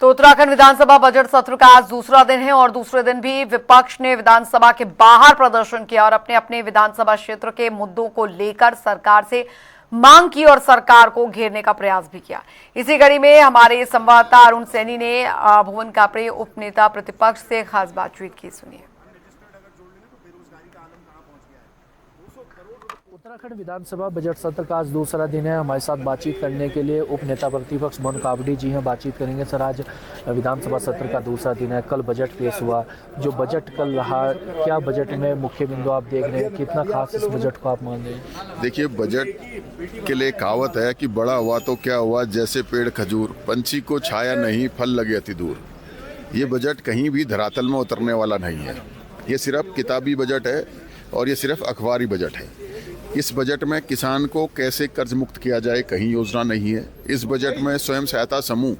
तो उत्तराखंड विधानसभा बजट सत्र का आज दूसरा दिन है और दूसरे दिन भी विपक्ष ने विधानसभा के बाहर प्रदर्शन किया और अपने अपने विधानसभा क्षेत्र के मुद्दों को लेकर सरकार से मांग की और सरकार को घेरने का प्रयास भी किया। इसी कड़ी में हमारे संवाददाता अरुण सैनी ने भुवन कापड़े उपनेता प्रतिपक्ष से खास बातचीत की। सुनिए। उत्तराखंड विधानसभा बजट सत्र का आज दूसरा दिन है। हमारे साथ बातचीत करने के लिए उप नेता प्रतिपक्ष भुवन कापड़े जी हैं। बातचीत करेंगे। सर, आज विधानसभा सत्र का दूसरा दिन है, कल बजट पेश हुआ। जो बजट कल रहा, क्या बजट में मुख्य बिंदु आप देख रहे हैं, कितना खास इस बजट को आप मान रहे हैं? देखिए, बजट के लिए कहावत है कि बड़ा हुआ तो क्या हुआ, जैसे पेड़ खजूर, पंछी को छाया नहीं, फल लगे अति दूर। ये बजट कहीं भी धरातल में उतरने वाला नहीं है। ये सिर्फ किताबी बजट है और ये सिर्फ अखबारी बजट है। इस बजट में किसान को कैसे कर्ज मुक्त किया जाए, कहीं योजना नहीं है। इस बजट में स्वयं सहायता समूह,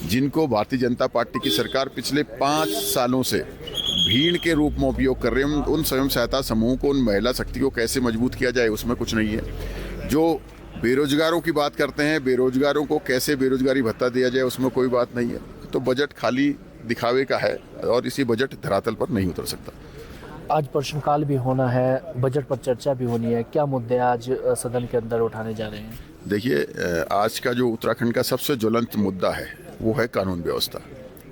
जिनको भारतीय जनता पार्टी की सरकार पिछले 5 सालों से भीड़ के रूप में उपयोग कर रहे हैं, उन स्वयं सहायता समूह को, उन महिला शक्ति को कैसे मजबूत किया जाए, उसमें कुछ नहीं है। जो बेरोजगारों की बात करते हैं, बेरोजगारों को कैसे बेरोजगारी भत्ता दिया जाए, उसमें कोई बात नहीं है। तो बजट खाली दिखावे का है और इसी बजट धरातल पर नहीं उतर सकता। आज प्रश्नकाल भी होना है, बजट पर चर्चा भी होनी है। क्या मुद्दे आज सदन के अंदर उठाने जा रहे हैं? देखिए, आज का जो उत्तराखंड का सबसे ज्वलंत मुद्दा है वो है कानून व्यवस्था।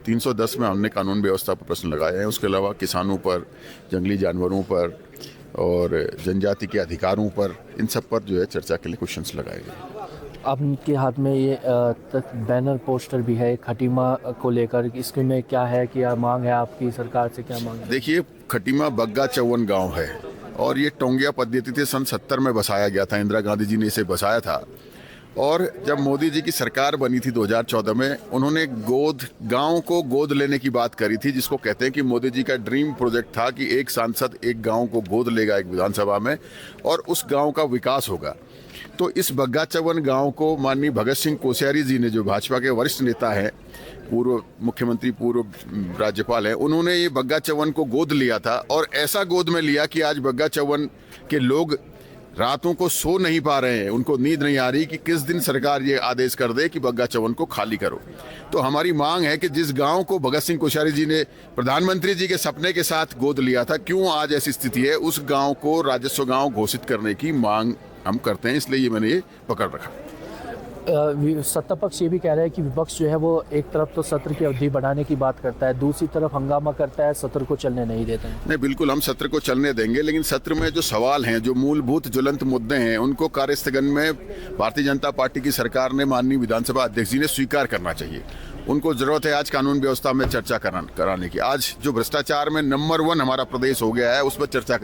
310 में हमने कानून व्यवस्था पर प्रश्न लगाए हैं। उसके अलावा किसानों पर, जंगली जानवरों पर और जनजाति के अधिकारों पर, इन सब पर जो है चर्चा के लिए क्वेश्चंस लगाए गए। आपके हाथ में ये बैनर पोस्टर भी है खटीमा को लेकर, इसमें क्या है, क्या मांग है आपकी सरकार से, क्या मांग है? देखिए, खटीमा बग्गा चौवन गांव है और ये टोंगिया पद्धति से सन 70 में बसाया गया था। इंदिरा गांधी जी ने इसे बसाया था और जब मोदी जी की सरकार बनी थी 2014 में, उन्होंने गांव को गोद लेने की बात करी थी, जिसको कहते हैं कि मोदी जी का ड्रीम प्रोजेक्ट था कि एक सांसद एक गांव को गोद लेगा एक विधानसभा में और उस गांव का विकास होगा। तो इस बग्गा चौवन गांव को माननीय भगत सिंह कोश्यारी जी ने, जो भाजपा के वरिष्ठ नेता हैं, पूर्व मुख्यमंत्री, पूर्व राज्यपाल हैं, उन्होंने ये बग्गा चौवन को गोद लिया था और ऐसा गोद में लिया कि आज बग्गा चौवन के लोग रातों को सो नहीं पा रहे हैं। उनको नींद नहीं आ रही कि किस दिन सरकार ये आदेश कर दे कि बग्गा चौवन को खाली करो। तो हमारी मांग है कि जिस गांव को भगत सिंह कोश्यारी जी ने प्रधानमंत्री जी के सपने के साथ गोद लिया था, क्यों आज ऐसी स्थिति है, उस गांव को राजस्व गांव घोषित करने की मांग हम करते हैं। इसलिए मैंने ये पकड़ रखा। सत्ता पक्ष ये भी कह रहा है कि विपक्ष जो है वो एक तरफ तो सत्र की अवधि बढ़ाने की बात करता है, दूसरी तरफ हंगामा करता है, सत्र को चलने नहीं देता है। नहीं, बिल्कुल हम सत्र को चलने देंगे, लेकिन सत्र में जो सवाल हैं, जो मूलभूत ज्वलंत मुद्दे हैं, उनको कार्यस्थगन में भारतीय जनता पार्टी की सरकार ने, माननीय विधानसभा अध्यक्ष जी ने स्वीकार करना चाहिए। उनको जरूरत है आज कानून व्यवस्था में चर्चा कराने की। आज जो भ्रष्टाचार में नंबर 1 हमारा प्रदेश हो गया है, उस पर चर्चा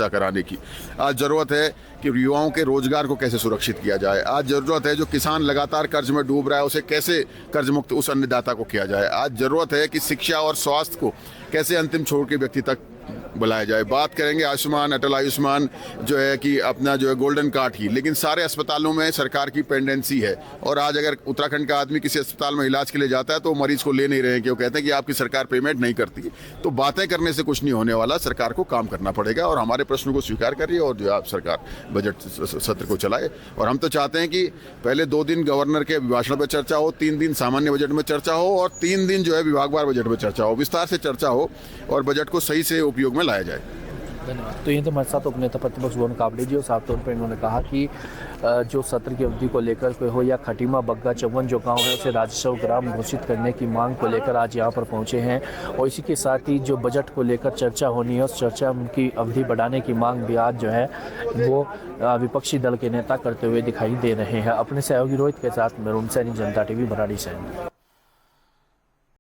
कराने की। आज जरूरत है कि युवाओं के रोजगार को कैसे सुरक्षित किया जाए। आज जरूरत है जो किसान लगातार कर्ज में डूब रहा है, उसे कैसे कर्ज मुक्त उस अन्नदाता को किया जाए। आज जरूरत है कि शिक्षा और स्वास्थ्य को कैसे अंतिम छोर के व्यक्ति तक बुलाया जाए। बात करेंगे आयुष्मान, अटल आयुष्मान जो है कि अपना जो है गोल्डन कार्ड की, लेकिन सारे अस्पतालों में सरकार की पेंडेंसी है। और आज अगर उत्तराखंड का आदमी किसी अस्पताल में इलाज के लिए जाता है तो मरीज को ले नहीं रहे हैं, कि वो कहते हैं कि आपकी सरकार पेमेंट नहीं करती। तो बातें करने से कुछ नहीं होने वाला, सरकार को काम करना पड़ेगा और हमारे प्रश्नों को स्वीकार करिए और जो आप सरकार बजट सत्र को चलाए। और हम तो चाहते हैं कि पहले 2 दिन गवर्नर के अभिभाषण पर चर्चा हो, 3 दिन सामान्य बजट में चर्चा हो और 3 दिन जो है विभागवार बजट में चर्चा हो, विस्तार से चर्चा हो और बजट को सही से उपयोग में लाया जाए। धन्यवाद। तो ये तो हमारे साथ उपनेता प्रतिपक्ष भुवन कापड़े जी, और साफ तौर पर इन्होंने कहा कि जो सत्र की अवधि को लेकर कोई हो या खटीमा बग्गा चौवन जो गांव है उसे राजस्व ग्राम घोषित करने की मांग को लेकर आज यहाँ पर पहुँचे हैं। और इसी के साथ ही जो बजट को लेकर चर्चा होनी है, उस चर्चा की अवधि बढ़ाने की मांग भी आज जो है वो विपक्षी दल के नेता करते हुए दिखाई दे रहे हैं। अपने सहयोगी रोहित के साथ मैं अरुण सैनी, जनता टीवी, भराड़ी से।